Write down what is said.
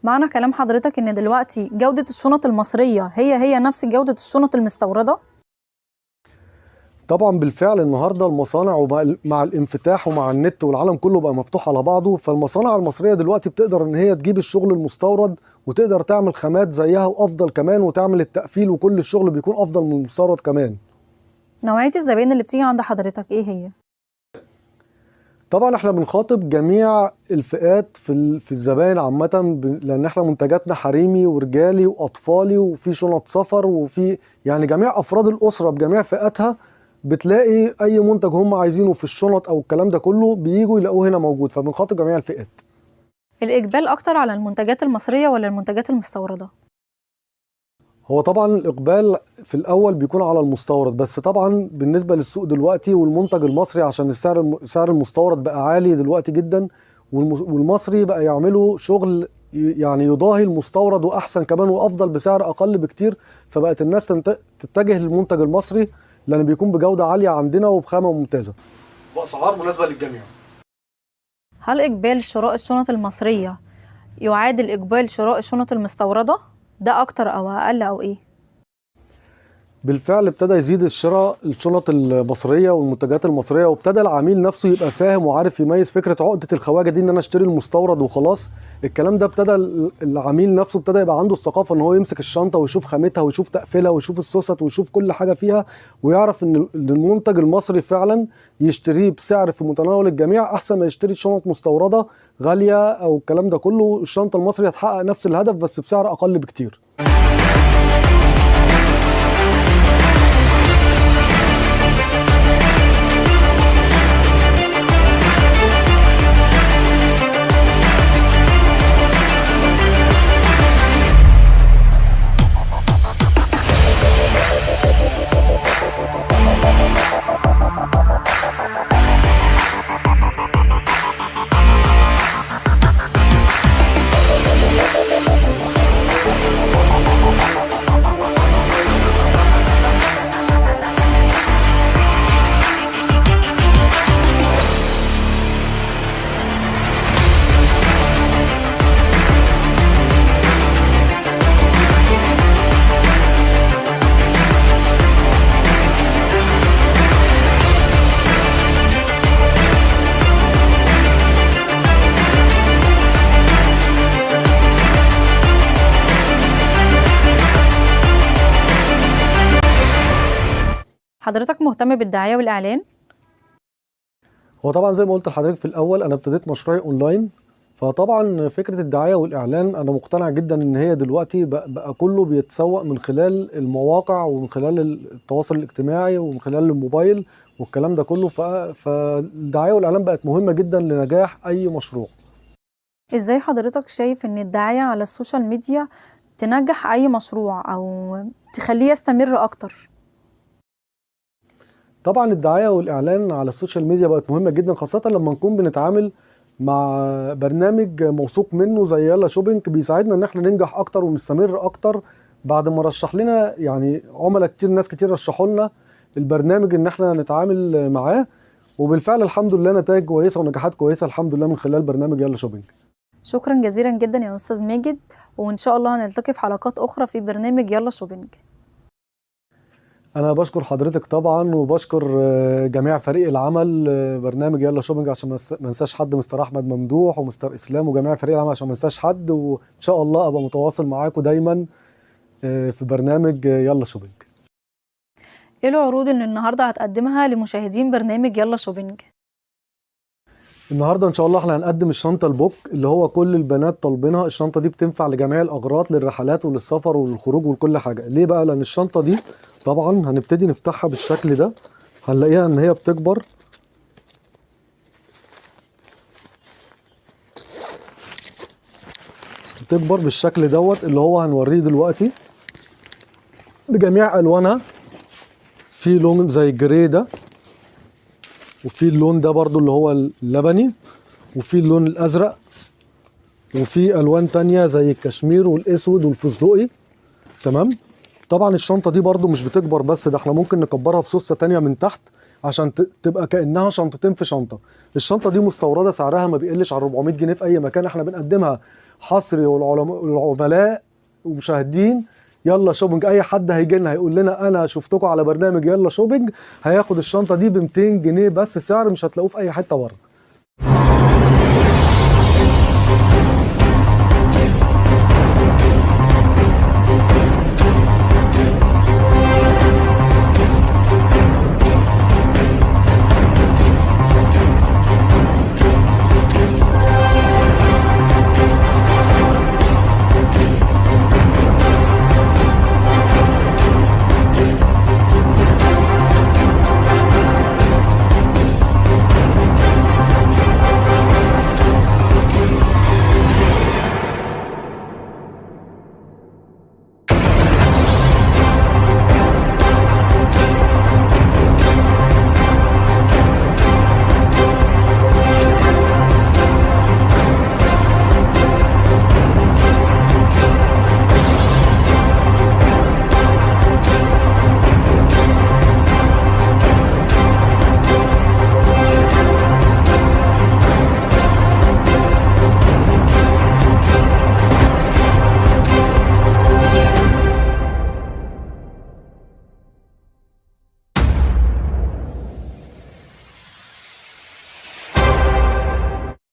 معنى كلام حضرتك ان دلوقتي جودة الشنط المصرية هي نفس جودة الشنط المستوردة؟ طبعا بالفعل النهارده المصانع مع الانفتاح ومع النت والعالم كله بقى مفتوح على بعضه، فالمصانع المصريه دلوقتي بتقدر ان هي تجيب الشغل المستورد وتقدر تعمل خامات زيها وافضل كمان، وتعمل التقفيل وكل الشغل بيكون افضل من المستورد كمان. نوعية الزبائن اللي بتيجي عند حضرتك ايه هي؟ طبعا احنا بنخاطب جميع الفئات في الزبائن عامه، لان احنا منتجاتنا حريمي ورجالي واطفالي، وفي شنط سفر، وفي يعني جميع افراد الاسره بجميع فئاتها. بتلاقي اي منتج هم عايزينه في الشنط او الكلام ده كله بييجوا يلاقوه هنا موجود، فبنخاطب جميع الفئات. الإقبال أكتر على المنتجات المصرية ولا المنتجات المستوردة؟ هو طبعا الإقبال في الأول بيكون على المستورد، بس طبعا بالنسبة للسوق دلوقتي والمنتج المصري عشان سعر المستورد بقى عالي دلوقتي جدا، والمصري بقى يعملوا شغل يعني يضاهي المستورد وأحسن كمان وأفضل بسعر أقل بكتير، فبقت الناس تتجه للمنتج المصري لأن بيكون بجودة عالية عندنا وبخامة ممتازة وأسعار مناسبة للجميع. هل إقبال شراء الشنط المصرية يعادل إقبال شراء الشنط المستوردة؟ ده أكتر أو أقل أو إيه؟ بالفعل ابتدى يزيد الشنط المصريه والمنتجات المصريه، وابتدى العميل نفسه يبقى فاهم وعارف يميز فكره عقده الخواجه دي ان انا اشتري المستورد وخلاص. الكلام ده ابتدى العميل نفسه ابتدى يبقى عنده الثقافه ان هو يمسك الشنطه ويشوف خامتها ويشوف تقفيلها ويشوف السوست ويشوف كل حاجه فيها، ويعرف ان المنتج المصري فعلا يشتريه بسعر في متناول الجميع احسن ما يشتري شنط مستورده غاليه او الكلام ده كله. الشنطه المصري هتحقق نفس الهدف بس بسعر اقل بكتير. حضرتك مهتم بالدعاية والإعلان؟ هو طبعا زي ما قلت لحضرتك في الاول انا ابتديت مشروعي اونلاين، فطبعا فكره الدعايه والاعلان انا مقتنع جدا ان هي دلوقتي بقى كله بيتسوق من خلال المواقع ومن خلال التواصل الاجتماعي ومن خلال الموبايل والكلام ده كله، فالدعايه والاعلان بقت مهمه جدا لنجاح اي مشروع. إزاي حضرتك شايف إن الدعاية على السوشيال ميديا تنجح أي مشروع أو تخليه يستمر أكتر؟ طبعا الدعايه والاعلان على السوشيال ميديا بقت مهمه جدا، خاصه لما نكون بنتعامل مع برنامج موثوق منه زي يلا شوبينج، بيساعدنا ان احنا ننجح اكتر ونستمر اكتر بعد ما رشح لنا يعني عملاء كتير، ناس كتير رشحوا لنا البرنامج ان احنا نتعامل معاه، وبالفعل الحمد لله نتائج كويسه ونجاحات كويسه الحمد لله من خلال برنامج يلا شوبينج. شكرا جزيلا جدا يا أستاذ ماجد، وإن شاء الله هنلتقي في حلقات أخرى في برنامج يلا شوبينج. أنا بشكر حضرتك طبعا وبشكر جميع فريق العمل برنامج يلا شوبينج، عشان ما انساش حد، مستر أحمد ممدوح ومستر إسلام وجميع فريق العمل عشان ما انساش حد، وإن شاء الله أبقى متواصل معاكم دايما في برنامج يلا شوبينج. إيه العروض اللي النهاردة هتقدمها لمشاهدين برنامج يلا شوبينج؟ النهارده ان شاء الله احنا هنقدم الشنطه البوك اللي هو كل البنات طالبينها. الشنطه دي بتنفع لجميع الاغراض، للرحلات وللسفر وللخروج ولكل حاجه. ليه بقى؟ لان الشنطه دي طبعا هنبتدي نفتحها بالشكل ده، هنلاقيها ان هي بتكبر بالشكل دوت اللي هو هنوريه دلوقتي بجميع الوانها. في لون زي الجري ده، وفي اللون ده برضو اللي هو اللبني، وفي اللون الازرق، وفي الوان تانية زي الكشمير والاسود والفستقي. تمام. طبعا الشنطه دي برضو مش بتكبر بس، ده احنا ممكن نكبرها بسوسته تانية من تحت عشان تبقى كانها شنطتين في شنطه. الشنطه دي مستورده، سعرها ما بيقلش عن 400 جنيه في اي مكان، احنا بنقدمها حصري، والعملاء ومشاهدين يلا شوبينج، اي حد هيجي لنا هيقول لنا انا شفتكم على برنامج يلا شوبينج، هياخد الشنطه دي ب 200 جنيه بس، سعر مش هتلاقوه في اي حته بره.